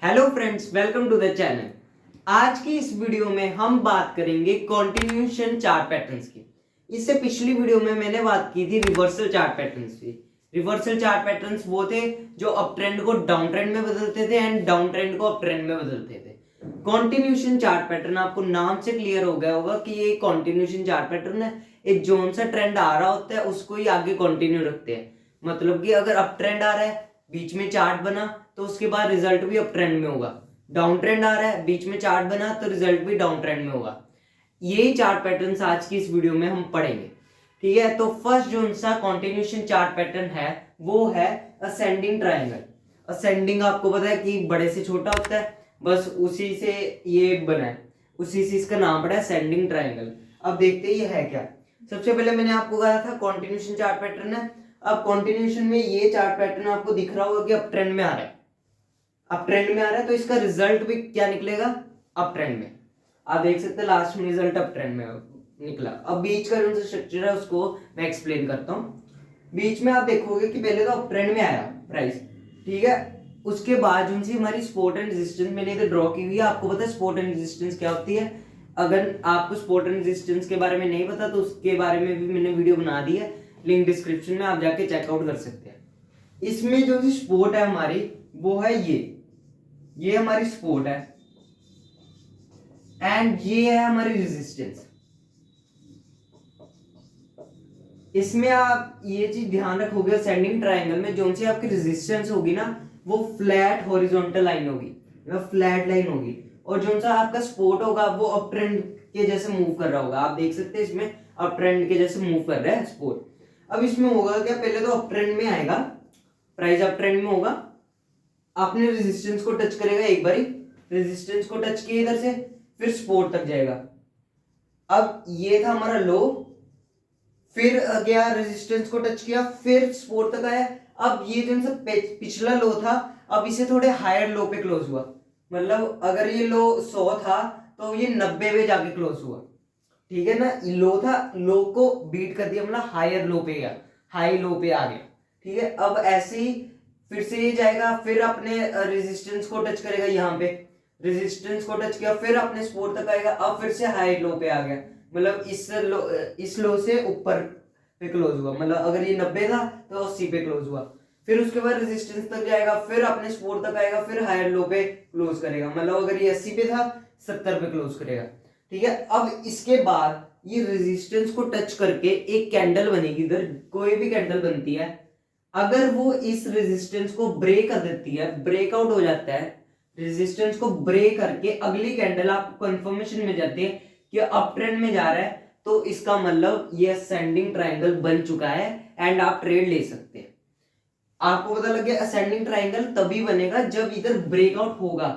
Hello friends, welcome to the channel. आज की इस वीडियो में हम बात करेंगे कंटिन्यूएशन चार्ट पैटर्न्स की। इससे पिछली वीडियो में मैंने बात की थी रिवर्सल चार्ट पैटर्न्स की। रिवर्सल चार्ट पैटर्न्स वो थे जो अप ट्रेंड को डाउन ट्रेंड में बदलते थे एंड डाउन ट्रेंड को अप ट्रेंड में बदलते थे। कंटिन्यूएशन चार्ट पैटर्न आपको नाम से क्लियर हो गया होगा कि ये कंटिन्यूएशन चार्ट पैटर्न है। एक जोन सा ट्रेंड आ रहा होता है उसको ही आगे कंटिन्यू रखते हैं। मतलब कि अगर अप ट्रेंड आ रहा है, बीच में चार्ट बना, तो उसके बाद रिजल्ट भी अप ट्रेंड में होगा। डाउन ट्रेंड आ रहा है, बीच में चार्ट बना, तो रिजल्ट भी डाउन ट्रेंड में होगा। यही चार्ट पैटर्न्स आज की इस वीडियो में हम पढ़ेंगे। ठीक है, तो फर्स्ट जो सा कंटिन्यूएशन चार्ट पैटर्न है वो है असेंडिंग ट्रायंगल। असेंडिंग आपको पता है कि बड़े से छोटा होता है, बस उसी से ये बना है, उसी से इसका नाम पड़ा है असेंडिंग ट्रायंगल। अब देखते ही है क्या। सबसे पहले मैंने आपको कहा था कंटिन्यूएशन चार्ट पैटर्न है। अब कंटिन्यूएशन में ये चार्ट पैटर्न आपको दिख रहा होगा कि अप ट्रेंड में आ रहा है। अप ट्रेंड में आ रहा है तो इसका रिजल्ट भी क्या निकलेगा, अप ट्रेंड में। आप देख सकते हैं लास्ट में रिजल्ट अप ट्रेंड में निकला। अब बीच का जो स्ट्रक्चर है उसको मैं एक्सप्लेन करता हूँ। बीच में आप देखोगे कि पहले तो अप ट्रेंड में आया प्राइस, ठीक है। उसके बाद जो सी हमारी सपोर्ट एंड रेजिस्टेंस मैंने इधर ड्रॉ की हुई है। आपको पता है सपोर्ट एंड रेजिस्टेंस क्या होती है। अगर आपको सपोर्ट एंड रेजिस्टेंस के बारे में नहीं पता तो उसके बारे में भी मैंने वीडियो बना दी है, लिंक डिस्क्रिप्शन में आप जाके चेकआउट कर सकते हैं। इसमें जो सपोर्ट है हमारी वो है ये हमारी सपोर्ट है एंड ये है हमारी रेजिस्टेंस। इसमें आप ये चीज ध्यान रखोगे, असेंडिंग ट्रायंगल में जो सी आपकी रेजिस्टेंस होगी ना वो फ्लैट हॉरिजॉन्टल लाइन होगी, फ्लैट लाइन होगी। और जो सा आपका सपोर्ट होगा वो अप ट्रेंड के जैसे मूव कर रहा होगा। आप देख सकते हैं इसमें अप ट्रेंड के जैसे मूव कर रहा है सपोर्ट। अब इसमें होगा क्या, पहले तो अप ट्रेंड में आएगा, प्राइस अप ट्रेंड में होगा, आपने रेजिस्टेंस को टच करेगा एक बारी, रेजिस्टेंस को टच किया इधर से, फिर सपोर्ट तक जाएगा। अब ये था हमारा लो, फिर गया रेजिस्टेंस को टच किया, फिर सपोर्ट तक आया। अब ये जो सा पिछला लो था, अब इसे थोड़े हायर लो पे क्लोज हुआ। मतलब अगर ये लो 100 था तो ये 90 पे जाके क्लोज हुआ, ठीक है ना। लो था, लो को बीट कर दिया, मतलब हायर लो पे गया, हाई लो पे आ गया, ठीक है। अब ऐसे ही फिर से ये जाएगा, फिर अपने रेजिस्टेंस को टच करेगा, यहाँ पे रेजिस्टेंस को टच किया, फिर अपने सपोर्ट तक आएगा, अब फिर से हाई लो पे आ गया। मतलब इस लो से ऊपर पे क्लोज हुआ। मतलब अगर ये 90 था तो 80 पे क्लोज हुआ। फिर उसके बाद रेजिस्टेंस तक जाएगा, फिर अपने सपोर्ट तक आएगा, फिर हायर लो पे क्लोज करेगा। मतलब अगर ये 80 पे था 70 पे क्लोज करेगा, ठीक है। अब इसके बाद ये रेजिस्टेंस को टच करके एक कैंडल बनेगी, इधर कोई भी कैंडल बनती है, अगर वो इस रेजिस्टेंस को ब्रेक कर देती है, ब्रेकआउट हो जाता है, रेजिस्टेंस को ब्रेक करके अगली कैंडल आपको कंफर्मेशन मिल जाती है कि अप ट्रेंड में जा रहा है, तो इसका मतलब ये असेंडिंग ट्रायंगल बन चुका है एंड आप ट्रेड ले सकते हैं। आपको पता लग गया असेंडिंग ट्रायंगल तभी बनेगा जब इधर ब्रेकआउट होगा।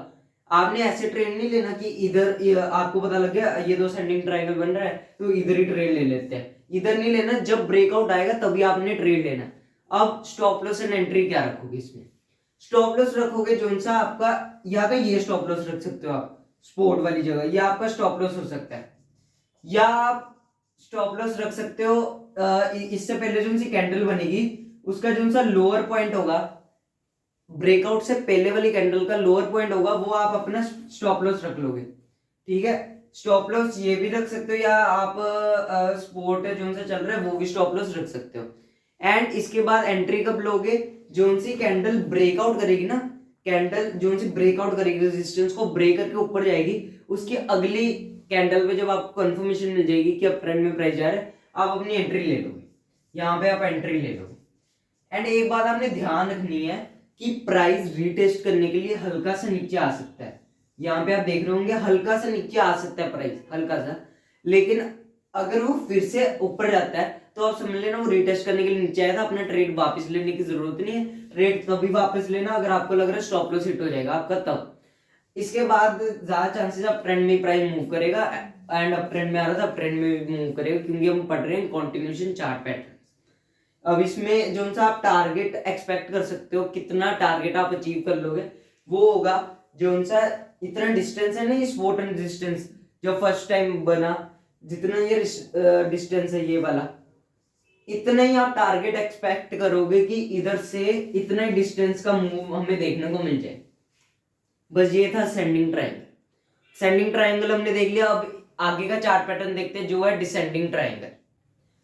आपने ऐसे ट्रेड नहीं लेना कि इधर आपको पता लग गया ये दो असेंडिंग ट्रायंगल बन रहा है तो इधर ही ट्रेड ले लेते हैं, इधर नहीं लेना। जब ब्रेकआउट आएगा तभी आपने ट्रेड लेना। अब स्टॉप लॉस एंड एंट्री क्या रखोगे इसमें। स्टॉप लॉस रखोगे जो सा आपका यहाँ का, ये स्टॉप लॉस रख सकते हो आप सपोर्ट वाली जगह, ये आपका स्टॉप लॉस हो सकता है। या आप स्टॉप लॉस रख सकते हो इससे पहले जो सी कैंडल बनेगी उसका जो सा लोअर पॉइंट होगा, ब्रेकआउट से पहले वाली कैंडल का लोअर पॉइंट होगा, वो आप अपना स्टॉप लॉस रख लोगे, ठीक है। स्टॉप लॉस ये भी रख सकते हो या आप सपोर्ट जो सा चल रहा है वो भी स्टॉप लॉस रख सकते हो। एंड इसके बाद एंट्री कब लोगे, जो सी कैंडल ब्रेकआउट करेगी ना, कैंडल जो सी ब्रेकआउट करेगी, रेजिस्टेंस को ब्रेक करके ऊपर जाएगी, उसकी अगली कैंडल पे जब आपको कंफर्मेशन मिल जाएगी कि अब ट्रेंड में प्राइस जा रहा है, आप अपनी एंट्री ले लोगे, यहाँ पे आप एंट्री ले लोगे। एंड एक बात आपने ध्यान रखनी है कि प्राइस रीटेस्ट करने के लिए हल्का सा नीचे आ सकता है। यहाँ पे आप देख रहे होंगे हल्का सा नीचे आ सकता है प्राइस, हल्का सा। लेकिन अगर वो फिर से ऊपर जाता है तो आप समझ लेना वो रीटेस्ट करने के लिए नीचे आया था, अपना ट्रेड वापस लेने की जरूरत नहीं है। ट्रेड तभी वापस लेना अगर आपको लग रहा है स्टॉप लॉस हिट हो जाएगा आपका, तब। इसके बाद ज्यादा चांसेस अप ट्रेंड में प्राइस मूव करेगा एंड अप ट्रेंड में आ रहा था अप ट्रेंड में मूव करेगा, क्योंकि हम पढ़ रहे हैं कंटिन्यूएशन चार्ट पैटर्न। अब इसमें जो सा आप टारगेट एक्सपेक्ट कर सकते हो, कितना टारगेट आप अचीव कर लोगे, वो होगा जो सा इतना डिस्टेंस है ना, ये सपोर्ट एंड रेजिस्टेंस जो फर्स्ट टाइम बना, जितना ये डिस्टेंस है ये वाला, इतना ही आप टारगेट एक्सपेक्ट करोगे कि इधर से इतना ही डिस्टेंस का मूव हमें देखने को मिल जाए। बस ये था सेंडिंग ट्रायंगल। सेंडिंग ट्रायंगल हमने देख लिया, अब आगे का चार्ट पैटर्न देखते हैं जो है डिसेंडिंग ट्रायंगल।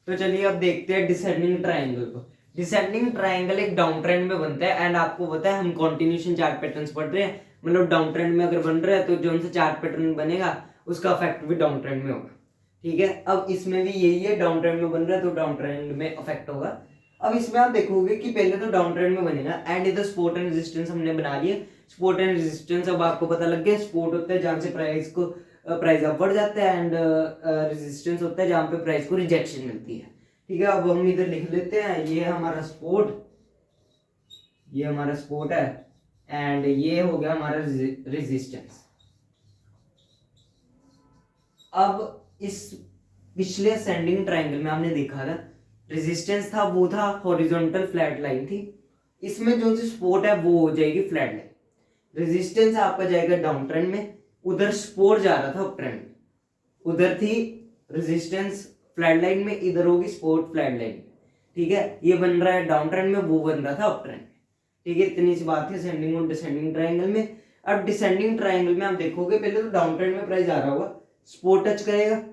तो चलिए अब देखते हैं डिसेंडिंग ट्रायंगल को। डिसेंडिंग ट्रायंगल एक डाउन ट्रेंड में बनता है, एंड आपको पता है हम कॉन्टिन्यूशन चार्ट पैटर्न्स पढ़ रहे हैं, मतलब डाउन ट्रेंड में अगर बन रहा है तो जो सा चार्ट पैटर्न बनेगा उसका इफेक्ट भी डाउन ट्रेंड में होगा। ठीक है, अब इसमें भी यही है, डाउन ट्रेंड में बन रहा है तो डाउन ट्रेंड में इफेक्ट होगा। अब इसमें आप देखोगे कि पहले तो डाउन ट्रेंड में बनेगा, एंड इधर सपोर्ट एंड रेजिस्टेंस हमने बना लिए। सपोर्ट एंड रेजिस्टेंस अब आपको पता लग गया, सपोर्ट होता है जहां से प्राइस अपवर्ड जाता है, एंड रेजिस्टेंस होता है जहां पे प्राइस को रिजेक्शन मिलती है। ठीक है, अब हम इधर लिख लेते हैं, ये हमारा सपोर्ट, ये हमारा सपोर्ट है, एंड ये हो गया हमारा रेजिस्टेंस। अब इस पिछले असेंडिंग ट्रायंगल में आपने देखा था रेजिस्टेंस था, वो था हॉरिजॉन्टल फ्लैट लाइन थी। इसमें जो सपोर्ट है वो हो जाएगी फ्लैट लाइन, रेजिस्टेंस आपका जाएगा डाउन ट्रेंड में, उधर सपोर्ट जा रहा था अप ट्रेंड में, उधर थी रेजिस्टेंस फ्लैट लाइन में, इधर होगी सपोर्ट फ्लैट लाइन में। ठीक है, ये बन रहा है डाउन ट्रेंड में, वो बन रहा था अप ट्रेंड में। ठीक है, इतनी सी बात है असेंडिंग और डिसेंडिंग ट्रायंगल में। अब डिसेंडिंग ट्रायंगल में आप देखोगे पहले तो डाउन ट्रेंड में प्राइस आ रहा होगा, सपोर्ट टच करेगा,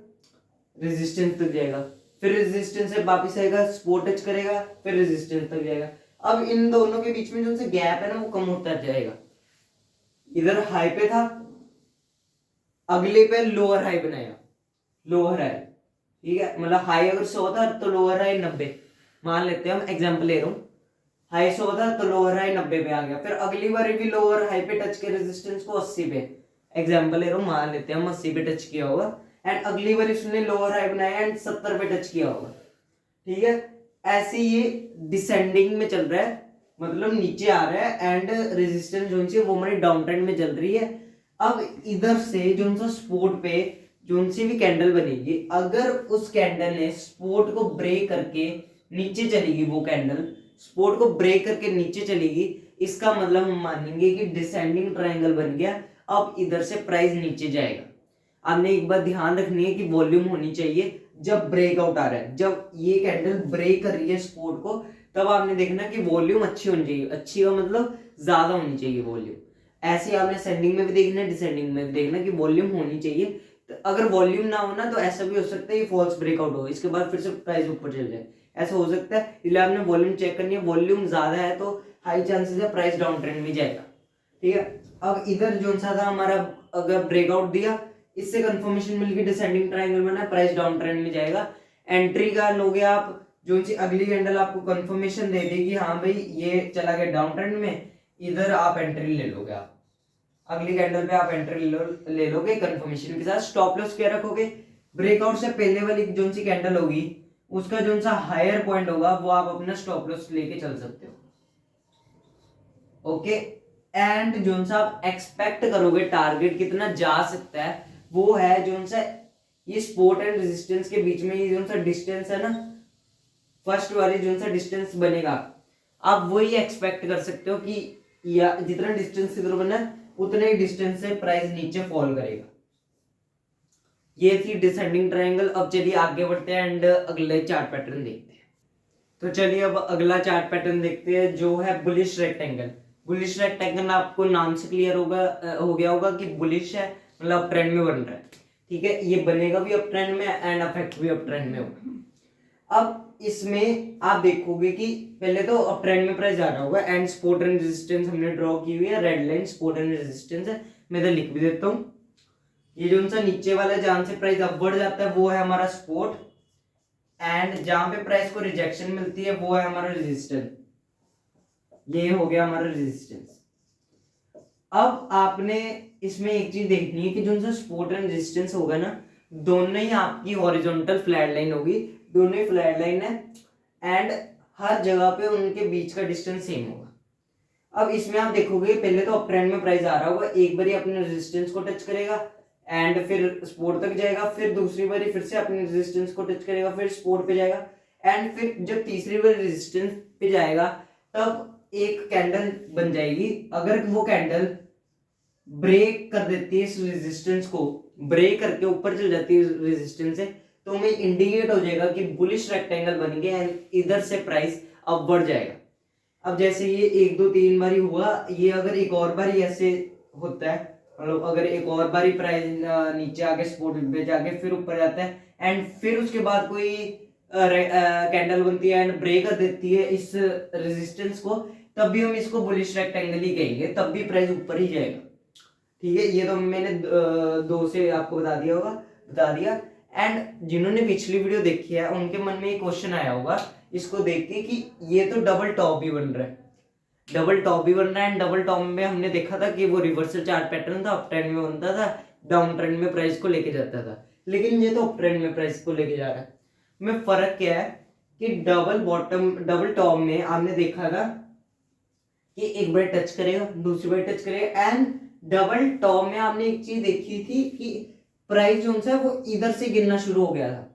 रेजिस्टेंस तक जाएगा, फिर रेजिस्टेंस से वापस आएगा, सपोर्ट टच करेगा, फिर रेजिस्टेंस तक जाएगा। अब इन दोनों के बीच में जो से गैप है ना वो कम होता जाएगा। इधर हाई पे था, अगले पे लोअर हाई बनाएगा, लोअर हाई। ठीक है, मतलब हाई अगर 100 था तो लोअर हाई 90, मान लेते हैं हम एग्जांपल ले रहा हूँ, हाई 100 था तो लोअर हाई 90 पे आ गया, फिर अगली बार भी लोअर हाई पे टच किया रेजिस्टेंस को 80 पे, एग्जांपल ले रहा हूँ, मान लेते हैं हम 80 पे टच किया होगा, एंड अगली बार इसने लोअर हाई बनाया एंड 70 पे टच किया होगा। ठीक है, ऐसे ये डिसेंडिंग में चल रहा है, मतलब नीचे आ रहा है, एंड रेजिस्टेंस जो सी वो हमारी डाउन ट्रेंड में चल रही है। अब इधर से जो सा सपोर्ट पे जो सी भी कैंडल बनेगी, अगर उस कैंडल ने सपोर्ट को ब्रेक करके नीचे चलेगी, वो कैंडल सपोर्ट को ब्रेक करके नीचे चलेगी, इसका मतलब हम मानेंगे कि डिसेंडिंग ट्रायंगल बन गया। अब इधर से प्राइस नीचे जाएगा। आपने एक बात ध्यान रखनी है कि वॉल्यूम होनी चाहिए जब ब्रेकआउट आ रहा है, जब ये कैंडल ब्रेक कर रही है सपोर्ट को, तब आपने देखना कि वॉल्यूम अच्छी होनी चाहिए, अच्छी का मतलब ज्यादा होनी चाहिए वॉल्यूम। ऐसे आपने सेंडिंग में भी देखना है, डिसेंडिंग में भी देखना कि वॉल्यूम होनी चाहिए। तो अगर वॉल्यूम ना होना तो ऐसा भी हो सकता है ये फॉल्स ब्रेकआउट हो, इसके बाद फिर से प्राइस ऊपर चल जाए, ऐसा हो सकता है। इसलिए आपने वॉल्यूम चेक करनी है, वॉल्यूम ज्यादा है तो हाई चांसेस है प्राइस डाउन ट्रेंड में जाएगा। ठीक है, अब इधर जो सा था हमारा, अगर ब्रेकआउट दिया, इससे कंफर्मेशन मिल गई डिसेंडिंग ट्रायंगल बना, प्राइस डाउन ट्रेंड में जाएगा। एंट्री का लोगे आप, जो सी अगली कैंडल आपको कंफर्मेशन दे देगी हाँ भाई ये चला गया डाउन ट्रेंड में, इधर आप एंट्री ले लोगे, आप अगली कैंडल पे आप एंट्री ले लोगे कंफर्मेशन के साथ। स्टॉप लॉस क्या रखोगे, ब्रेकआउट से पहले वाली जो सी कैंडल होगी उसका जो सा हायर पॉइंट होगा वो आप अपना स्टॉप लॉस लेके चल सकते हो। ओके, एंड जो सा आप एक्सपेक्ट करोगे टारगेट कितना जा सकता है, वो है जो सा ये सपोर्ट एंड रेजिस्टेंस के बीच में ये जो सा डिस्टेंस है ना, फर्स्ट वाली जो सा डिस्टेंस बनेगा, आप वही एक्सपेक्ट कर सकते हो कि या जितना डिस्टेंस इधर बना उतने ही डिस्टेंस से प्राइस नीचे फॉल करेगा। ये थी डिसेंडिंग ट्रायंगल। अब चलिए आगे बढ़ते हैं एंड अगले चार्ट पैटर्न देखते हैं। तो चलिए अब अगला चार्ट पैटर्न देखते हैं जो है बुलिश रेक्टेंगल। बुलिश रेक्टेंगल आपको नाम से क्लियर हो गया होगा कि बुलिश है, मतलब ट्रेंड में बन रहा है। ठीक है, ये बनेगा भी अप ट्रेंड में एंड अफेक्ट भी अप ट्रेंड में होगा। अब इसमें आप देखोगे कि पहले तो अप ट्रेंड में प्राइस जा रहा होगा, एंड सपोर्ट एंड रेजिस्टेंस हमने ड्रॉ की हुई है, red line support and resistance है, मैं इधर लिख भी देता हूँ। ये जो सा नीचे वाला जहां से प्राइस अपवर्ड जाता है वो है हमारा सपोर्ट, एंड जहां पे प्राइस को रिजेक्शन मिलती है वो है हमारा रेजिस्टेंस। ये हो गया हमारा रेजिस्टेंस। अब आपने इसमें एक चीज देखनी है कि जो सा सपोर्ट एंड रेजिस्टेंस होगा ना, दोनों ही आपकी हॉरिजॉन्टल फ्लैट लाइन होगी, दोनों ही फ्लैट लाइन है, एंड हर जगह पे उनके बीच का डिस्टेंस सेम होगा। अब इसमें आप देखोगे पहले तो अप ट्रेंड में प्राइस आ रहा होगा, एक बार अपने रेजिस्टेंस को टच करेगा एंड फिर सपोर्ट तक जाएगा, फिर दूसरी बार फिर से अपने रेजिस्टेंस को टच करेगा, फिर सपोर्ट पे जाएगा, एंड फिर जब तीसरी बार रेजिस्टेंस पे जाएगा तब एक कैंडल बन जाएगी। अगर वो कैंडल ब्रेक कर देती है इस रेजिस्टेंस को, ब्रेक करके ऊपर चल जाती है रेजिस्टेंस से, तो हमें इंडिकेट हो जाएगा कि बुलिश रेक्टेंगल बन गया एंड इधर से प्राइस अब बढ़ जाएगा। अब जैसे ये 1 2 3 बार हुआ, ये अगर एक और बार ऐसे होता है, मतलब अगर एक और बारी प्राइस नीचे आके सपोर्ट पे जाके फिर ऊपर जाता है एंड फिर उसके बाद कोई कैंडल बनती है एंड ब्रेक कर देती है इस रेजिस्टेंस को, तब भी हम इसको बुलिश रेक्टेंगल ही कहेंगे, तब भी प्राइस ऊपर ही जाएगा। ठीक है, ये तो मैंने दो से आपको बता दिया। एंड जिन्होंने पिछली वीडियो देखी है उनके मन में एक क्वेश्चन आया होगा इसको देख के कि ये तो डबल टॉप भी बन रहा है, डबल टॉप भी बन रहा है एंड डबल टॉप में हमने देखा था कि वो रिवर्सल चार्ट पैटर्न था, अप ट्रेंड में बनता था, डाउन ट्रेंड में प्राइस को लेके जाता था, लेकिन ये तो अप ट्रेंड में प्राइस को लेके जा रहा है। में फर्क क्या है कि डबल टॉप में आपने देखा था कि एक बार टच करेगा, दूसरी बार टच करेगा एंड डबल टॉप में आपने एक चीज देखी थी कि प्राइस जो है वो इधर से गिरना शुरू हो गया था,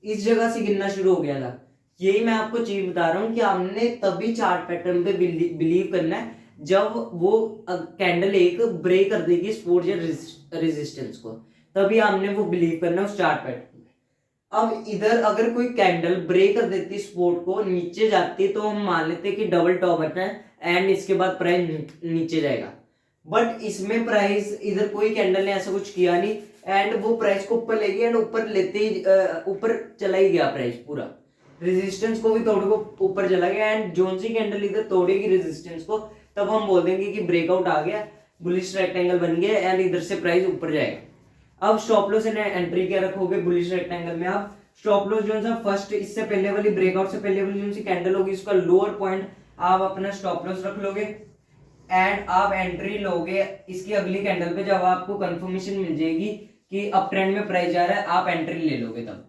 इस जगह से गिरना शुरू हो गया था। यही मैं आपको चीज बता रहा हूं कि आपने तभी चार्ट पैटर्न पे बिलीव करना है जब वो कैंडल एक ब्रेक कर देगी सपोर्ट या रेजिस्टेंस को, तभी आपने वो बिलीव करना है उस चार्ट पैटर्न में। अब इधर अगर कोई कैंडल ब्रेक कर देती सपोर्ट को, नीचे जाती, तो हम मान लेते कि डबल टॉप बनना है एंड इसके बाद प्राइस नीचे जाएगा, बट इसमें प्राइस इधर कोई कैंडल ने ऐसा कुछ किया नहीं एंड वो प्राइस को ऊपर ले गया एंड ऊपर लेते ही ऊपर चला ही गया प्राइस पूरा, रेजिस्टेंस को भी तोड़ को ऊपर चला गया एंड जोन सी कैंडल इधर तोड़ेगी रेजिस्टेंस को, तब हम बोल देंगे कि ब्रेकआउट आ गया, बुलिश रेक्टेंगल बन गया एंड इधर से प्राइस ऊपर जाएगा। अब स्टॉप लॉस एंड एंट्री क्या रखोगे बुलिश रेक्टेंगल में आप? स्टॉप लॉस जो है फर्स्ट इससे पहले वाली ब्रेकआउट से पहले वाली जो सी कैंडल होगी इसका लोअर पॉइंट आप अपना स्टॉप लॉस रख लोगे एंड आप एंट्री लोगे इसकी अगली कैंडल पे, जब आपको कंफर्मेशन मिल जाएगी कि अप ट्रेंड में प्राइस जा रहा है आप एंट्री ले लोगे तब।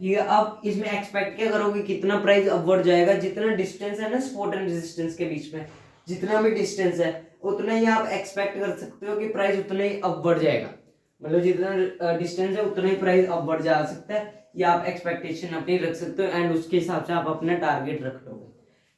ठीक है, अब इसमें एक्सपेक्ट क्या करोगे कितना प्राइस अपवर्ड जाएगा, जितना डिस्टेंस है ना सपोर्ट एंड रेजिस्टेंस के बीच में, जितना भी डिस्टेंस है उतना ही आप एक्सपेक्ट कर सकते हो कि प्राइस उतना ही अपवर्ड जाएगा, मतलब जितना डिस्टेंस है उतना ही प्राइस अपवर्ड जा सकता है, या आप एक्सपेक्टेशन अपनी रख सकते हो एंड उसके हिसाब से आप अपना टारगेट रख लोगे।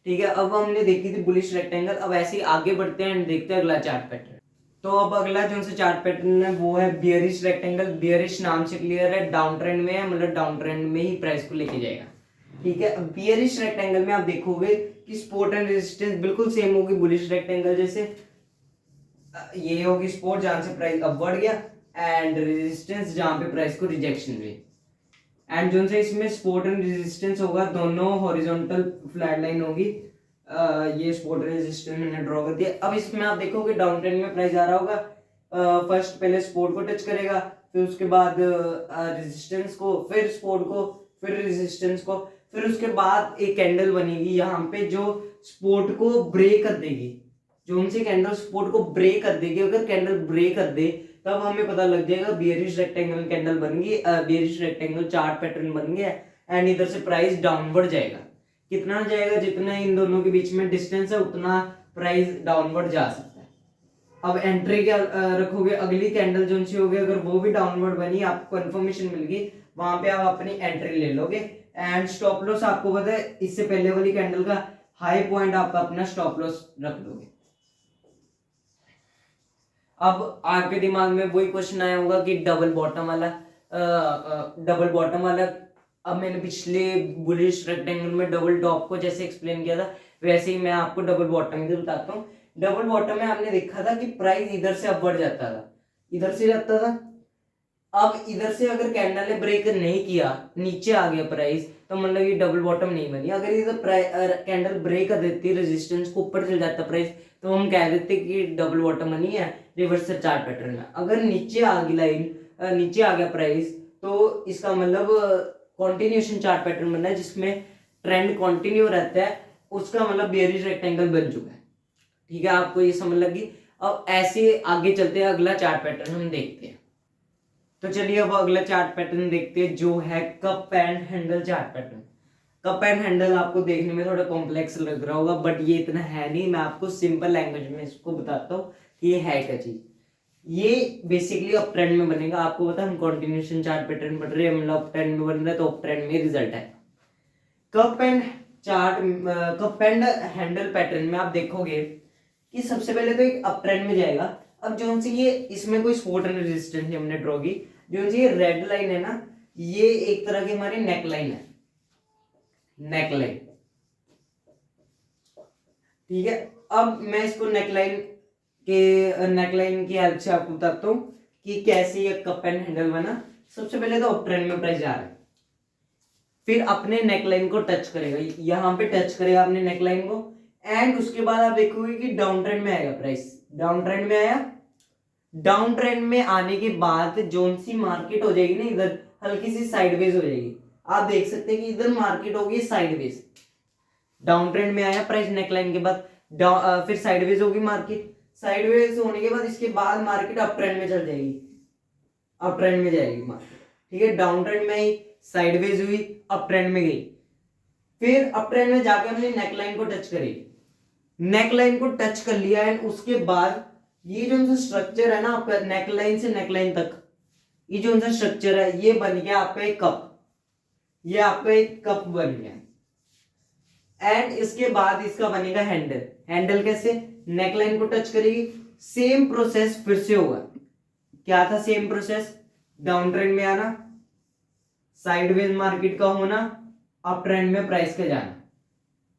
ठीक है, अब हमने देखी थी बुलिश रेक्टेंगल, अब ऐसे ही आगे बढ़ते हैं एंड देखते हैं अगला चार्ट पैटर्न। तो अब अगला जो से चार्ट पैटर्न है वो है बियरिश रेक्टेंगल। बियरिश नाम से क्लियर है, डाउन ट्रेंड में है, मतलब डाउन ट्रेंड में ही प्राइस को लेके जाएगा। ठीक है, बियरिश रेक्टेंगल में आप देखोगे कि सपोर्ट एंड रेजिस्टेंस बिल्कुल सेम होगी बुलिश रेक्टेंगल जैसे, ये होगी सपोर्ट जहां से प्राइस अपवर्ड गया एंड रेजिस्टेंस जहां पे प्राइस को रिजेक्शन हुई, एंड जो से इसमें सपोर्ट एंड रेजिस्टेंस होगा दोनों हॉरिजॉन्टल फ्लैट लाइन होगी। ये सपोर्ट रेजिस्टेंस मैंने ड्रॉ कर दिया। अब इसमें आप देखोगे डाउन ट्रेंड में प्राइस आ रहा होगा, फर्स्ट पहले सपोर्ट को टच करेगा, फिर उसके बाद रेजिस्टेंस को, फिर सपोर्ट को, फिर रेजिस्टेंस को, फिर उसके बाद एक कैंडल बनेगी यहाँ पे जो सपोर्ट को ब्रेक कर देगी, जो उनसे कैंडल सपोर्ट को ब्रेक कर देगी। अगर कैंडल ब्रेक कर दे तब हमें पता लग जाएगा बियरिश रेक्टेंगल कैंडल बन गई, बियरिश रेक्टेंगल चार्ट पैटर्न बन गया एंड इधर से प्राइस डाउनवर्ड जाएगा। कितना जाएगा? जितना इन दोनों के बीच में डिस्टेंस है उतना प्राइस डाउनवर्ड जा सकता है। अब एंट्री क्या रखोगे? अगली कैंडल जो सी होगी अगर वो भी डाउनवर्ड बनी, आपको कंफर्मेशन मिल गई, वहां पे आप अपनी एंट्री ले लोगे एंड स्टॉप लॉस आपको पता है इससे पहले वाली कैंडल का हाई पॉइंट आप अपना स्टॉप लॉस रख दोगे। अब आपके दिमाग में वही क्वेश्चन आया होगा कि डबल बॉटम वाला अब मैंने पिछले बुलिश रेक्टेंगल में डबल टॉप को जैसे एक्सप्लेन किया था वैसे ही मैं आपको डबल बॉटम भी बताता हूँ। डबल बॉटम में आपने देखा था कि प्राइस इधर से अपवर्ड जाता था, इधर से जाता था। अब इधर से अगर कैंडल ने ब्रेक नहीं किया, नीचे आ गया प्राइस, तो मतलब ये डबल बॉटम नहीं बनी। अगर इधर कैंडल ब्रेक कर देती, रेजिस्टेंस को ऊपर चल जाता प्राइस, तो हम कह देते कि डबल बॉटम बनी है रिवर्सल चार्ट पैटर्न में। अगर नीचे आ गई लाइन, नीचे आ गया प्राइस, तो इसका मतलब कॉन्टिन्यूशन चार्ट पैटर्न बनना है जिसमें ट्रेंड कंटिन्यू रहता है, उसका मतलब बेयरिश रेक्टेंगल बन चुका है। ठीक है, आपको ये समझ लगी। अब ऐसे आगे चलते हैं, अगला चार्ट पैटर्न हम देखते हैं। तो चलिए अब अगला चार्ट पैटर्न देखते हैं जो है cup and handle chart pattern. Cup and handle आपको देखने में थोड़ा कॉम्प्लेक्स लग रहा होगा, बट ये इतना है नहीं। मैं आपको सिंपल लैंग्वेज में इसको बताता हूँ कि ये है क्या चीज। ये बेसिकली अप ट्रेंड में बनेगा। आपको पता है हम कंटिन्यूएशन चार्ट पैटर्न पढ़ रहे हैं, मतलब अप ट्रेंड में बन रहा है तो अप ट्रेंड में रिजल्ट है। कप एंड हैंडल पैटर्न में आप देखोगे कि सबसे पहले तो एक अप ट्रेंड में जाएगा। अब जो सी ये इसमें कोई सपोर्ट एंड रेजिस्टेंस हमने ड्रॉ की, जो सी ये रेड लाइन है ना, ये एक तरह की हमारी नेक लाइन है, नेक लाइन। ठीक है, अब मैं इसको नेक लाइन के नेकलाइन की हेल्प से आपको बताता हूँ कि कैसे ये कप एंड हैंडल बना। सबसे पहले तो अप ट्रेंड में प्राइस जा रहा है, फिर अपने नेकलाइन को टच करेगा, यहाँ पे टच करेगा अपने नेकलाइन को, एंड उसके बाद आप देखोगे कि डाउन ट्रेंड में आएगा प्राइस, डाउन ट्रेंड में आया। डाउन ट्रेंड में आने के बाद जोन सी मार्केट हो जाएगी ना, इधर हल्की सी साइडवेज हो जाएगी। आप देख सकते हैं कि इधर मार्केट होगी साइडवेज, डाउन ट्रेंड में आया प्राइस नेकलाइन के बाद, फिर साइडवेज होगी मार्केट, साइडवेज होने के बाद इसके बाद मार्केट अप ट्रेंड में चल जाएगी, अप ट्रेंड में जाएगी मार्केट। ठीक है, डाउन ट्रेंड में आई, साइडवेज हुई, अप ट्रेंड में गई, फिर अप ट्रेंड में जाके अपनी नेकलाइन को टच करेगी। नेकलाइन को टच कर लिया एंड उसके बाद ये जो स्ट्रक्चर है ना आपका नेकलाइन से नेकलाइन तक, ये जो स्ट्रक्चर है ये बन गया आपका एक कप, ये आपका एक कप बन गया। एंड इसके बाद इसका बनेगा हैंडल। हैंडल कैसे? नेकलाइन को टच करेगी, सेम प्रोसेस फिर से होगा। क्या था सेम प्रोसेस? डाउन ट्रेंड में आना, साइडवेज मार्केट का होना, अप ट्रेंड में प्राइस का जाना,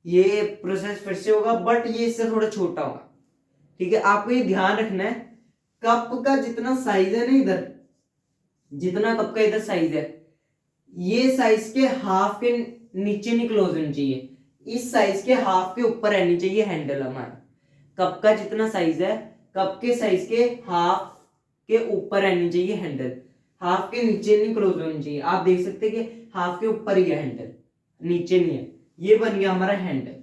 ये प्रोसेस फिर से होगा, बट ये इससे थोड़ा छोटा होगा। ठीक है, आपको ये ध्यान रखना है, कप का जितना साइज है ना इधर, जितना कप का इधर साइज है, ये साइज के हाफ के नीचे नहीं क्लोज होनी चाहिए, इस साइज के हाफ के ऊपर रहनी चाहिए हैंडल हमारा। कप का जितना साइज है, कप के साइज के हाफ के ऊपर रहनी चाहिए हैंडल, हाफ के नीचे नहीं क्लोज होनी चाहिए। आप देख सकते हैं कि हाफ के ऊपर ही है हैंडल, नीचे नहीं है। ये बन गया हमारा हैंडल।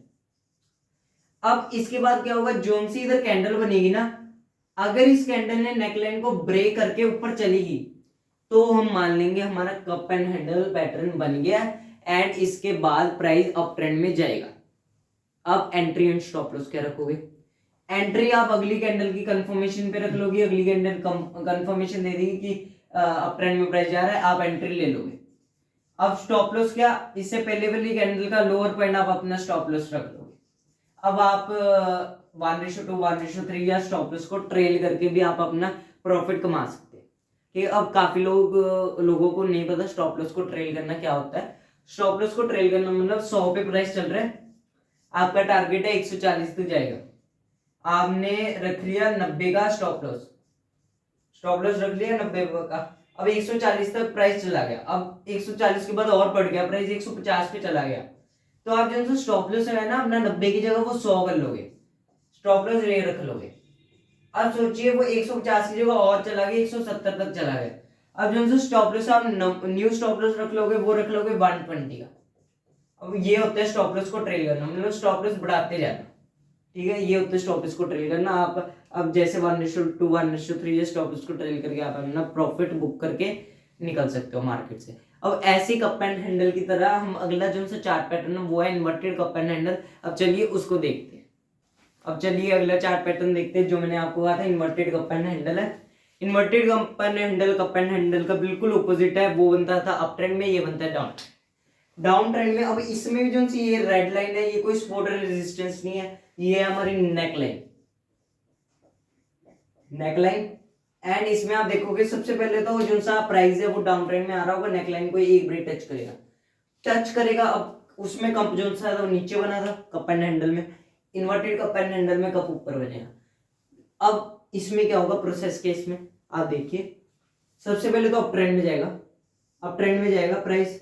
अब इसके बाद क्या होगा, जोन सी इधर कैंडल बनेगी ना, अगर इस कैंडल ने नेकलाइन को ब्रेक करके ऊपर चलेगी तो हम मान लेंगे हमारा कप एंड हैंडल पैटर्न बन गया, एंड इसके बाद प्राइस अप ट्रेंड में जाएगा। अब एंट्री एंड स्टॉप लॉस क्या रखोगे? एंट्री आप अगली कैंडल की कंफर्मेशन पे रख लोगे, अगली कैंडल कंफर्मेशन दे देगी कि अप ट्रेंड में प्राइस जा रहा है, आप एंट्री ले लोगे। अब स्टॉप लॉस क्या, इससे पहले वाली कैंडल का लोअर पॉइंट आप अपना स्टॉप लॉस रख लोगे। अब आप 1:2, 1:3 या स्टॉप लॉस को ट्रेल करके भी आप अपना प्रॉफिट कमा सकते हैं। ठीक है, अब काफी लोगों को नहीं पता स्टॉप लॉस को ट्रेल करना क्या होता है। स्टॉप लॉस को ट्रेल करना मतलब 100 पे प्राइस चल रहा है, आपका टारगेट है 140 तक जाएगा, आपने रख लिया 90 का स्टॉप लॉस, स्टॉप लॉस रख लिया 90 का। अब 140 तक प्राइस चला गया, अब 140 के बाद और बढ़ गया प्राइस, 150 पे चला गया, तो आप जो स्टॉप लॉस है ना अपना 90 की जगह वो 100 कर लोगे, स्टॉप लॉस ये रख लोगे। अब सोचिए वो 150 की जगह और चला गया, 170 तक चला गया, अब जो स्टॉप लॉस आप न्यू स्टॉप लॉस रख लोगे, वो रख लोगे 120 का। अब ये होता है स्टॉप लॉस को ट्रेल करना, मतलब स्टॉप लॉस बढ़ाते जाना। ठीक है, ये होता है स्टॉप लॉस को ट्रेल करना। आप अब जैसे 1:2, 1:3 स्टॉप लॉस को ट्रेल करके आप अपना प्रॉफिट बुक करके निकल सकते हो मार्केट से। अब ऐसे कप एंड हैंडल की तरह हम अगला जो सा चार्ट पैटर्न है वो है इन्वर्टेड कप एंड हैंडल। अब चलिए उसको देखते हैं। अब चलिए अगला चार्ट पैटर्न देखते हैं जो मैंने आपको कहा था इन्वर्टेड कप एंड हैंडल है। इन्वर्टेड कप एंड हैंडल का बिल्कुल ऑपोजिट है, वो बनता था अप ट्रेंड में, ये बनता है डाउन ट्रेंड में। अब इसमें भी जो सी ये रेड लाइन है, ये कोई सपोर्ट रेजिस्टेंस नहीं है, ये है हमारी नेकलाइन। एंड इसमें आप देखोगे सबसे पहले तो जो सा प्राइस है वो डाउन ट्रेंड में आ रहा होगा, नेकलाइन को एक ब्रेक टच करेगा। अब उसमें कप जो सा था वो नीचे बना था कप एंड हैंडल में, इन्वर्टेड कप एंड हैंडल में कप ऊपर बनेगा। अब इसमें क्या होगा प्रोसेस के, इसमें आप देखिए सबसे पहले तो अप ट्रेंड में जाएगा प्राइस।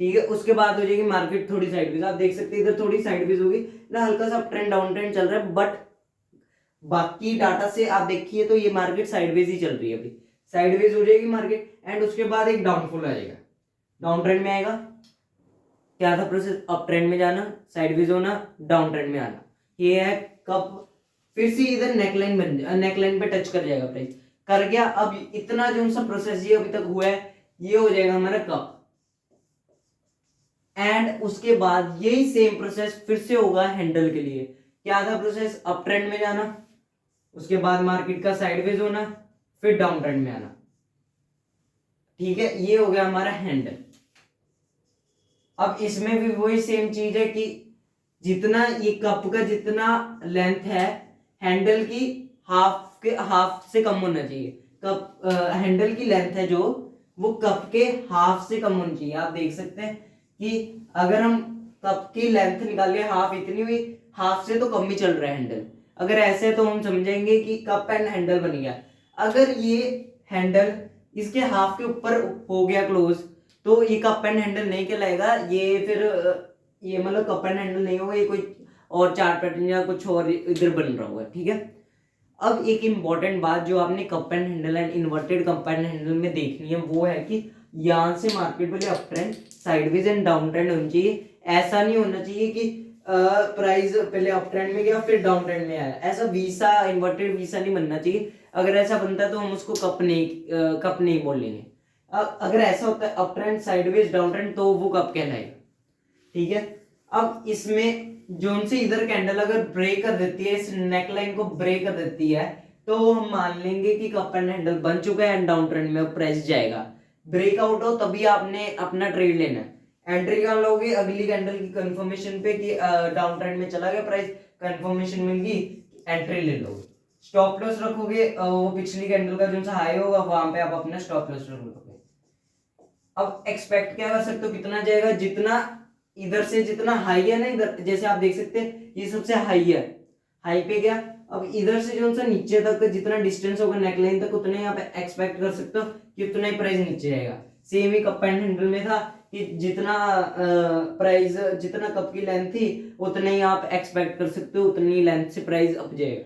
ठीक है, उसके बाद हो जाएगी मार्केट थोड़ी साइडवेज, आप देख सकते हैं इधर थोड़ी साइडवेज होगी ना, हल्का सा अप ट्रेंड डाउन ट्रेंड चल रहा है, बट बाकी डाटा से आप देखिए तो ये मार्केट साइडवेज ही चल रही है, अभी साइडवेज हो जाएगी मार्केट, एंड उसके बाद एक डाउनफॉल आ जाएगा, डाउन ट्रेंड में आएगा। क्या था प्रोसेस? अप ट्रेंड में जाना, साइडवेज होना, डाउन ट्रेंड में आना, ये है कप। फिर से इधर नेकलाइन पे टच कर जाएगा प्राइस, कर गया। अब इतना जो सा प्रोसेस ये अभी तक हुआ है ये हो जाएगा हमारा कप, एंड उसके बाद यही सेम प्रोसेस फिर से होगा हैंडल के लिए। क्या था प्रोसेस? अप ट्रेंड में जाना, उसके बाद मार्केट का साइडवेज होना, फिर डाउन ट्रेंड में आना। ठीक है, ये हो गया हमारा हैंडल। अब इसमें भी वही सेम चीज है कि जितना ये कप का जितना लेंथ है हैंडल की हाफ से कम होना चाहिए। कप हैंडल की लेंथ है जो वो कप के हाफ से कम होनी चाहिए। आप देख सकते हैं कि अगर हम कप की लेंथ निकाल ले हाफ, इतनी हुई, हाफ से तो कम ही चल रहा है हैंडल। अगर ऐसे है तो हम समझेंगे कि कप एंड हैंडल बन गया। अगर ये हैंडल इसके हाफ के ऊपर हो गया क्लोज, तो ये कप एंड हैंडल नहीं कहलाएगा, ये फिर ये मतलब कप एंड हैंडल नहीं होगा, ये कोई और चार्ट पैटर्न या कुछ और इधर बन रहा होगा, ठीक है। अब एक इंपॉर्टेंट बात जो आपने cup and handle and inverted cup and handle में देखनी है वो है कि यहाँ से मार्केट पहले up trend, sideways and down trend होनी चाहिए। ऐसा नहीं होना चाहिए कि प्राइस पहले अप ट्रेंड में गया फिर डाउन ट्रेंड में आया, ऐसा वीसा इन्वर्टेड वीसा नहीं बनना चाहिए। अगर ऐसा बनता है तो हम उसको कप नहीं बोल लेंगे। अगर ऐसा होता है up trend sideways down trend तो वो कप कहलाएगा, ठीक है। अब इसमें जोन से इधर कैंडल अगर ब्रेक कर देती है, इस नेकलाइन को ब्रेक कर देती है, तो हम मान लेंगे कि कप एंड हैंडल बन चुका है एंड डाउन ट्रेंड में प्राइस जाएगा। ब्रेकआउट हो तभी आपने अपना ट्रेड लेना है। एंट्री कर लोगे अगली कैंडल की कंफर्मेशन पे कि डाउन ट्रेंड में चला गया प्राइस, कंफर्मेशन मिल गई, एंट्री ले लोगे। स्टॉप लॉस रखोगे वो पिछली कैंडल का जो सा हाई होगा वहां पे आप अपना स्टॉप लॉस रख लोगे। अब एक्सपेक्ट क्या कर सकते हो कितना जाएगा, जितना इधर से जितना हाई है ना, इधर जैसे आप देख सकते हैं ये सबसे हाई है, हाई पे गया। अब इधर से जो सा नीचे तक जितना डिस्टेंस होगा नेकलाइन तक उतने आप एक्सपेक्ट कर सकते हो कि उतना ही प्राइस नीचे जाएगा। Same he cup and handle में था कि जितना प्राइस जितना कप की लेंथ थी उतना ही आप एक्सपेक्ट कर सकते हो, उतनी लेंथ से प्राइस अप जाएगा,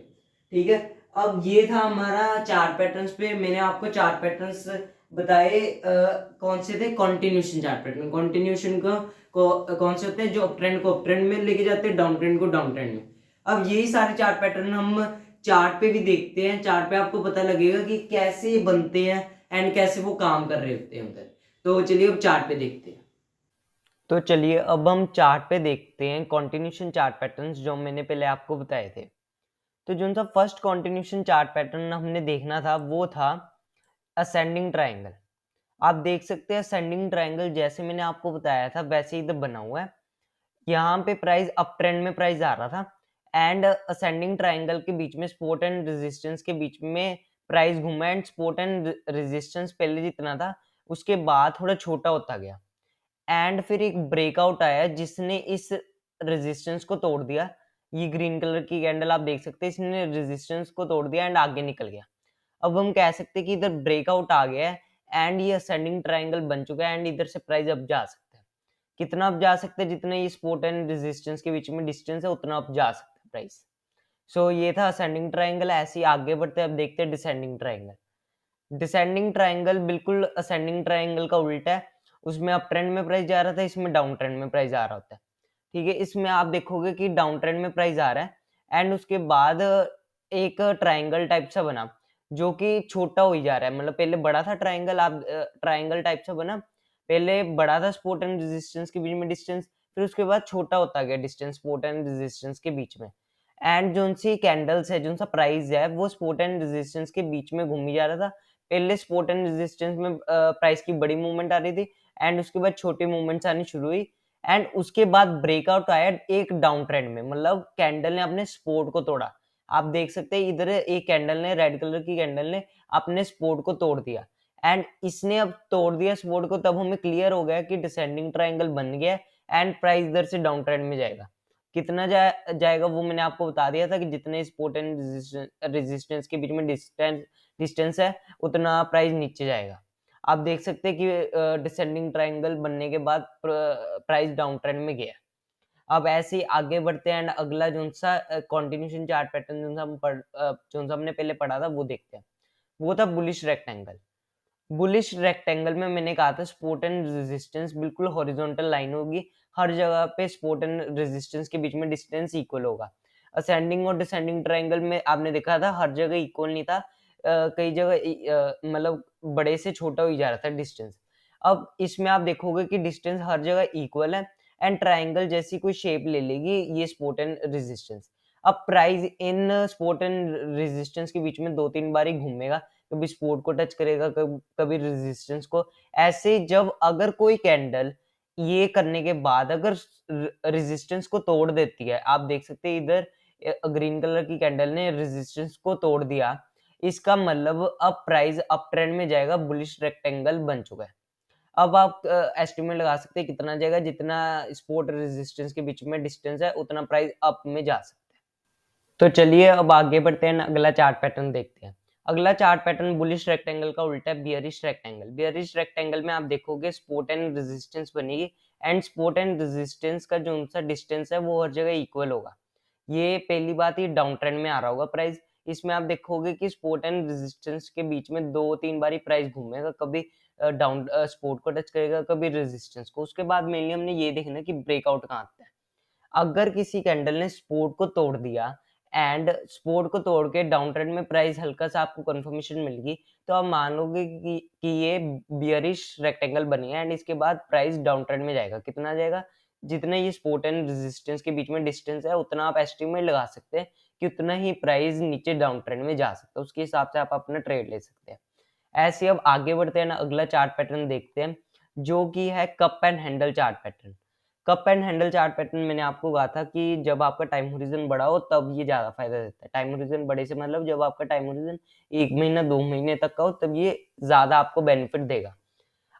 ठीक है। अब ये था हमारा चार्ट पैटर्न्स पे, मैंने आपको चार्ट पैटर्न्स बताए कौन से थे, कॉन्टिन्यूशन चार्ट पैटर्न। कॉन्टिन्यूशन को कौन से होते हैं, जो अप ट्रेंड को अप ट्रेंड में लेके जाते हैं, डाउन ट्रेंड को डाउन ट्रेंड में। अब यही सारे चार्ट पैटर्न हम चार्ट पे भी देखते हैं, चार्ट पे आपको पता लगेगा कि कैसे बनते हैं एंड कैसे वो काम कर रहे होते हैं उधर। तो चलिए अब चार्ट पे देखते हैं। तो चलिए अब हम चार्ट पे देखते हैं कॉन्टिन्यूशन चार्ट पैटर्न्स जो मैंने पहले आपको बताए थे। तो जो सा फर्स्ट कॉन्टिन्यूशन चार्ट पैटर्न हमने देखना था वो था असेंडिंग ट्रायंगल। आप देख सकते हैं असेंडिंग ट्रायंगल जैसे मैंने आपको बताया था वैसे इधर बना हुआ है। यहाँ पे प्राइस अप ट्रेंड में प्राइस आ रहा था एंड असेंडिंग ट्रायंगल के बीच में सपोर्ट एंड रेजिस्टेंस के बीच में प्राइस घूमा एंड सपोर्ट एंड रेजिस्टेंस पहले जितना था उसके बाद थोड़ा छोटा होता गया एंड फिर एक ब्रेकआउट आया जिसने इस रेजिस्टेंस को तोड़ दिया। ये ग्रीन कलर की कैंडल आप देख सकते हैं, इसने रेजिस्टेंस को तोड़ दिया एंड आगे निकल गया। अब हम कह सकते हैं कि इधर ब्रेकआउट आ गया है एंड ये असेंडिंग ट्रायंगल बन चुका है एंड इधर से प्राइस अप जा सकता है। कितना अप जा सकते हैं, जितना ये सपोर्ट एंड रेजिस्टेंस के बीच में डिस्टेंस है उतना अप जा सकता है प्राइस। सो ये था असेंडिंग ट्रायंगल। ऐसे ही आगे बढ़ते हैं, अब देखते हैं डिसेंडिंग ट्रायंगल। डिसेंडिंग ट्रायंगल बिल्कुल असेंडिंग ट्रायंगल का उल्टा है। उसमें अप ट्रेंड में प्राइस जा रहा था, इसमें डाउन ट्रेंड में प्राइस आ रहा होता है, ठीक है। इसमें आप देखोगे कि डाउन ट्रेंड में प्राइस आ रहा है एंड उसके बाद एक ट्रायंगल टाइप सा बना जो कि छोटा हो ही जा रहा है। मतलब पहले बड़ा था ट्रायंगल, आप ट्रायंगल टाइप सा बना, पहले बड़ा था सपोर्ट एंड रेजिस्टेंस के बीच में डिस्टेंस, फिर उसके बाद छोटा होता गया डिस्टेंस सपोर्ट एंड रेजिस्टेंस के बीच में। एंड जो सी कैंडल्स है, जो सा प्राइस है वो सपोर्ट एंड रेजिस्टेंस के बीच में घूमी जा रहा था। पहले सपोर्ट एंड रेजिस्टेंस में प्राइस की बड़ी मूवमेंट आ रही थी एंड उसके बाद छोटी मूवमेंट्स आनी शुरू हुई एंड उसके बाद ब्रेकआउट आया एक डाउन ट्रेंड में। मतलब कैंडल ने अपने सपोर्ट को तोड़ा। आप देख सकते हैं इधर एक कैंडल ने, रेड कलर की कैंडल ने अपने सपोर्ट को तोड़ दिया एंड इसने अब तोड़ दिया सपोर्ट को, तब हमें क्लियर हो गया कि डिसेंडिंग ट्रायंगल बन गया एंड प्राइस इधर से डाउन ट्रेंड में जाएगा। कितना जाएगा वो मैंने आपको बता दिया था कि जितने सपोर्ट एंड रेजिस्टेंस के बीच में डिस्टेंस है उतना प्राइस नीचे जाएगा। आप देख सकते हैं कि डिसेंडिंग ट्रायंगल बनने के बाद प्राइस डाउन ट्रेंड में गया। अब ऐसे ही आगे बढ़ते हैं एंड अगला जो सा कंटिन्यूएशन चार्ट पैटर्न जो सा हमने पहले पढ़ा था वो देखते हैं। वो था बुलिश रेक्टेंगल। बुलिश रेक्टेंगल में मैंने कहा था सपोर्ट एंड रेजिस्टेंस बिल्कुल हॉरिजॉन्टल लाइन होगी, हर जगह पे सपोर्ट एंड रेजिस्टेंस के बीच में डिस्टेंस इक्वल होगा। असेंडिंग और डिसेंडिंग ट्रायंगल में आपने देखा था हर जगह इक्वल नहीं था, कई जगह मतलब बड़े से छोटा हो जा रहा था डिस्टेंस। अब इसमें आप देखोगे कि डिस्टेंस हर जगह इक्वल है एंड ट्रायंगल जैसी कोई शेप ले लेगी ये सपोर्ट एंड रेजिस्टेंस। अब price in support and resistance के बीच में 2-3 बार ही घूमेगा, कभी सपोर्ट को टच करेगा, कभी रेजिस्टेंस को। ऐसे जब अगर कोई कैंडल ये करने के बाद अगर रेजिस्टेंस को तोड़ देती है, आप देख सकते हैं इधर ग्रीन कलर की कैंडल ने रेजिस्टेंस को तोड़ दिया, इसका मतलब अब प्राइस अप ट्रेंड में जाएगा, बुलिश रेक्टेंगल बन चुका है। अब आप एस्टिमेट लगा सकते हैं कितना जाएगा, जितना सपोर्ट रेजिस्टेंस के बीच में डिस्टेंस है उतना प्राइस अप में जा सकता है। तो चलिए अब आगे बढ़ते हैं, अगला चार्ट पैटर्न देखते हैं। अगला चार्ट पैटर्न बुलिश रेक्टेंगल का उल्टा है बियरिश रेक्टेंगल। बियरिश रेक्टेंगल में आप देखोगे सपोर्ट एंड रेजिस्टेंस बनेगी, एंड सपोर्ट एंड रेजिस्टेंस का जो सा डिस्टेंस है वो हर जगह इक्वल होगा। ये पहली बात, ये डाउन ट्रेंड में आ रहा होगा प्राइस। इसमें आप देखोगे कि सपोर्ट एंड रेजिस्टेंस के बीच में 2-3 बारी प्राइस घूमेगा, कभी डाउन सपोर्ट को टच करेगा, कभी रेजिस्टेंस को। उसके बाद मेनली हमने ये देखना कि ब्रेकआउट कहाँ आता है। अगर किसी कैंडल ने सपोर्ट को तोड़ दिया एंड सपोर्ट को तोड़ के डाउन ट्रेंड में प्राइस हल्का सा आपको कंफर्मेशन मिल गई, तो आप मान लोगे कि ये बियरिश रेक्टेंगल बनी है, एंड इसके बाद प्राइस डाउन ट्रेंड में जाएगा। कितना जाएगा? जितना ये सपोर्ट एंड रेजिस्टेंस के बीच में डिस्टेंस है उतना आप एस्टिमेट लगा सकते हैं कि उतना ही प्राइस नीचे डाउन ट्रेंड में जा सकता है। उसके हिसाब से आप अपना ट्रेड ले सकते हैं। ऐसे अब आगे बढ़ते हैं ना, अगला चार्ट पैटर्न देखते हैं जो कि है cup and handle chart pattern. Cup and handle chart pattern मैंने आपको कहा था कि जब आपका टाइम होरिजन बड़ा हो तब ये ज्यादा फायदा देता है। टाइम होरिजन बड़े से मतलब जब आपका टाइम होरिजन 1 महीना 2 महीने तक का हो तब ये ज्यादा आपको बेनिफिट देगा।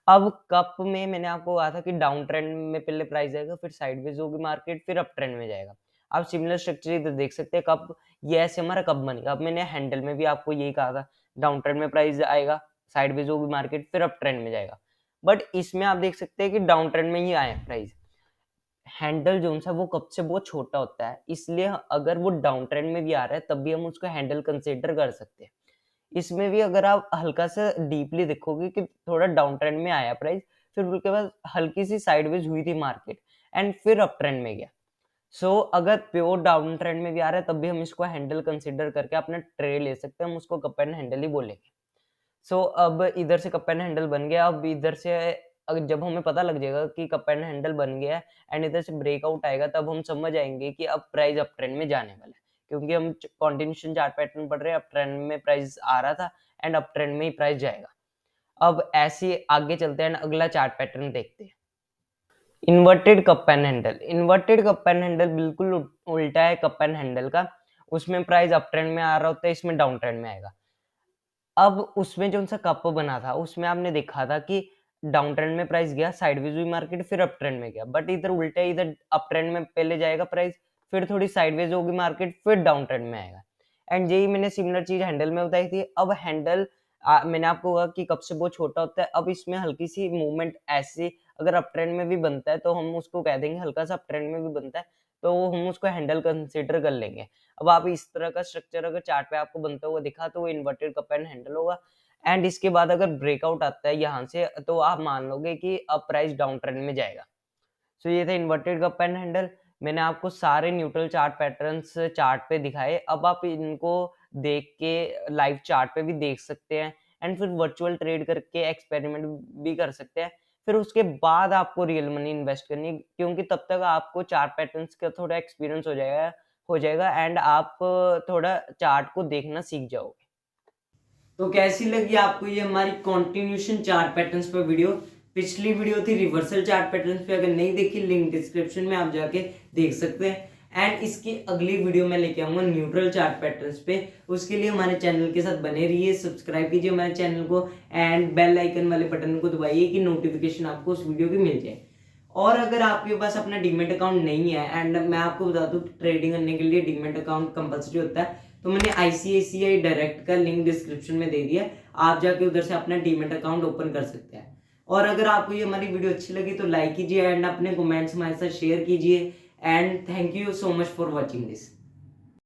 अब कप में मैंने आपको कहा था कि डाउन ट्रेंड में पहले प्राइस जाएगा, फिर साइडवेज होगी मार्केट, फिर अप ट्रेंड में जाएगा। आप सिमिलर स्ट्रक्चर इधर देख सकते हैं। कप ये ऐसे हमारा कप बनेगा। अब मैंने हैंडल में भी आपको यही कहा था, डाउन ट्रेंड में प्राइस आएगा, साइडवेज होगी मार्केट, फिर अप ट्रेंड में जाएगा। बट इसमें आप देख सकते हैं कि डाउन ट्रेंड में ही आया प्राइस। हैंडल जो सा वो कप से बहुत छोटा होता है, इसलिए अगर वो डाउन ट्रेंड में भी आ रहा है तब भी हम उसको हैंडल कंसिडर कर सकते हैं। इसमें भी अगर आप हल्का सा डीपली देखोगे कि थोड़ा डाउन ट्रेंड में आया प्राइस, फिर उसके बाद हल्की सी साइडवेज हुई थी मार्केट, एंड फिर अप ट्रेंड में गया। सो अगर प्योर डाउन ट्रेंड में भी आ रहा है तब भी हम इसको हैंडल कंसिडर करके अपना ट्रेड ले सकते हैं। हम उसको कप एंड हैंडल ही बोलेंगे। सो अब इधर से कप एंड हैंडल बन गया। अब इधर से जब हमें पता लग जाएगा कि कप एंड हैंडल बन गया है एंड इधर से ब्रेकआउट आएगा, तब हम समझ आएंगे कि अब प्राइस अप ट्रेंड में जाने वाला है, क्योंकि हम कंटिन्यूएशन चार्ट पैटर्न पढ़ रहे हैं। अप ट्रेंड में प्राइस आ रहा था एंड अप ट्रेंड में ही प्राइस जाएगा। अब ऐसे आगे चलते हैं, अगला चार्ट पैटर्न देखते हैं। Inverted cup and handle. Inverted cup and handle बिल्कुल उल्टा है कप एंड हैंडल का। उसमें प्राइस अप ट्रेंड में आ रहा होता है, इसमें डाउन ट्रेंड में आएगा। अब उसमें जो सा कप बना था उसमें आपने देखा था कि डाउन ट्रेंड में प्राइस गया, साइडवेज हुई मार्केट, फिर अप ट्रेंड में गया। बट इधर उल्टा है, इधर अप ट्रेंड में पहले जाएगा प्राइस, फिर थोड़ी साइडवेज होगी मार्केट, फिर डाउन ट्रेंड में आएगा। एंड यही मैंने सिमिलर चीज हैंडल में बताई थी। अब हैंडल मैंने आपको कहा कि कप से बहुत छोटा होता है। अब इसमें हल्की सी मूवमेंट ऐसी अगर अप ट्रेंड में भी बनता है तो हम उसको कह देंगे, हल्का सा अप ट्रेंड में भी बनता है तो हम उसको हैंडल कंसिडर कर लेंगे। अब आप इस तरह का स्ट्रक्चर अगर चार्ट पे आपको बनता हुआ दिखा तो वो इन्वर्टेड कप एंड हैंडल होगा। एंड इसके बाद अगर ब्रेकआउट आता है यहाँ से तो आप मान लोगे कि अब प्राइस डाउन ट्रेंड में जाएगा। सो ये था इन्वर्टेड कप एंड हैंडल। मैंने आपको सारे न्यूट्रल चार्ट पैटर्न्स चार्ट पे दिखाए। अब आप इनको देख के लाइव चार्ट पे भी देख सकते हैं एंड फिर वर्चुअल ट्रेड करके एक्सपेरिमेंट भी कर सकते हैं। फिर उसके बाद आपको रियल मनी इन्वेस्ट करनी है, क्योंकि तब तक आपको चार्ट पैटर्न्स का थोड़ा एक्सपीरियंस हो जाएगा एंड आप थोड़ा चार्ट को देखना सीख जाओगे। तो कैसी लगी आपको ये हमारी कॉन्टिन्यूशन चार्ट पैटर्न्स पर वीडियो? पिछली वीडियो थी रिवर्सल चार्ट पैटर्न्स पे, अगर नहीं देखी लिंक डिस्क्रिप्शन में आप जाके देख सकते हैं। एंड इसकी अगली वीडियो में लेके आऊंगा न्यूट्रल चार्ट पैटर्न्स पे। उसके लिए हमारे चैनल के साथ बने रहिए, सब्सक्राइब कीजिए हमारे चैनल को एंड बेल आइकन वाले बटन को दबाइए कि नोटिफिकेशन आपको उस वीडियो की मिल जाए। और अगर आपके पास अपना डीमेट अकाउंट नहीं है, एंड मैं आपको बता दूं ट्रेडिंग करने के लिए डीमेट अकाउंट कंपलसरी होता है, तो मैंने ICICI डायरेक्ट का लिंक डिस्क्रिप्शन में दे दिया, आप जाके उधर से अपना डीमेट अकाउंट ओपन कर सकते हैं। और अगर आपको ये हमारी वीडियो अच्छी लगी तो लाइक कीजिए एंड अपने कमेंट्स हमारे साथ शेयर कीजिए। And thank you so much for watching this.